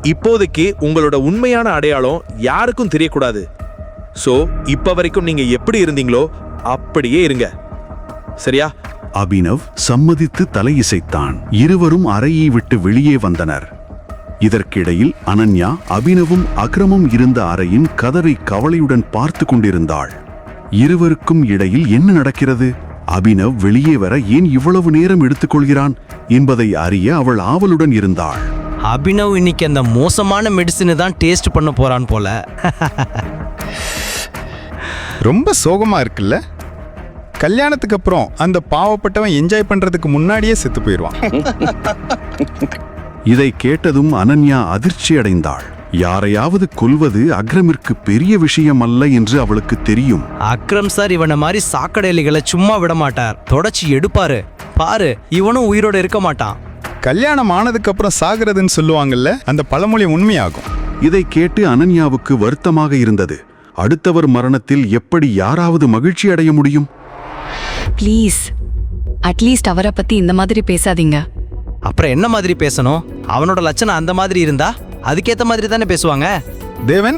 இப்போதைக்கு உங்களோட உண்மையான அடையாளம் யாருக்கும் தெரியக்கூடாது. சோ இப்ப வரைக்கும் நீங்க எப்படி இருந்தீங்களோ அப்படியே இருங்க, சரியா? அபினவ் சம்மதித்து தலையிசைத்தான். இருவரும் அறையை விட்டு வெளியே வந்தனர். இதற்கிடையில் அனன்யா அபினவும் அக்ரமும் இருந்த அறையின் கதவை கவலையுடன் பார்த்து கொண்டிருந்தாள். இருவருக்கும் இடையில் என்ன நடக்கிறது? அபினவ் வெளியே வர ஏன் இவ்வளவு நேரம் எடுத்துக்கொள்கிறான் என்பதை அறிய அவள் ஆவலுடன் இருந்தாள். அபினவ் இன்னைக்கு அந்த மோசமான மெடிசினை தான் டேஸ்ட் பண்ண போறான் போல. ரொம்ப சோகமா இருக்குல்ல? கல்யாணத்துக்கு அப்புறம் அந்த பாவப்பட்டவன் என்ஜாய் பண்றதுக்கு முன்னாடியே செத்து போயிடுவான். இதை கேட்டதும் அனன்யா அதிர்ச்சி அடைந்தாள். யாரையாவது கொல்வது அக்ரமிற்கு பெரிய விஷயம் அல்ல என்று அவளுக்கு தெரியும். அக்ரம் சார் இவனை மாதிரி சாக்கடையிலிகளை சும்மா விட மாட்டார், தொடச்சி எடுப்பாரு. பாரு, இவனும் உயிரோட இருக்க மாட்டான். கல்யாணம் ஆனதுக்கு அப்புறம் சாகிறதுன்னு சொல்லுவாங்கல்ல, அந்த பழமொழி உண்மையாகும். இதை கேட்டு அனன்யாவுக்கு வருத்தமாக இருந்தது. அடுத்தவர் மரணத்தில் எப்படி யாராவது மகிழ்ச்சி அடைய முடியும்? ப்ளீஸ், அட்லீஸ்ட் அவரை பத்தி இந்த மாதிரி பேசாதீங்க. அப்புறம் என்ன மாதிரி பேசணும்? அவனோட லட்சணம் அந்த மாதிரி இருந்தா அதுக்கேத்த மாதிரி தானே பேசுவாங்க. தேவன்,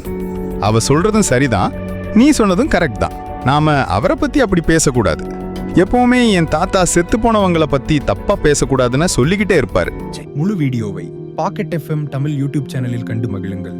அவ சொல்றதும் சரிதான், நீ சொன்னதும் கரெக்ட் தான். நாம அவரை பத்தி அப்படி பேசக்கூடாது. எப்பவுமே என் தாத்தா செத்து போனவங்களை பத்தி தப்பா பேசக்கூடாதுன்னு சொல்லிக்கிட்டே இருப்பாரு. முழு வீடியோவை பாக்கெட் FM தமிழ் யூடியூப் சேனலில் கண்டு மகிழுங்கள்.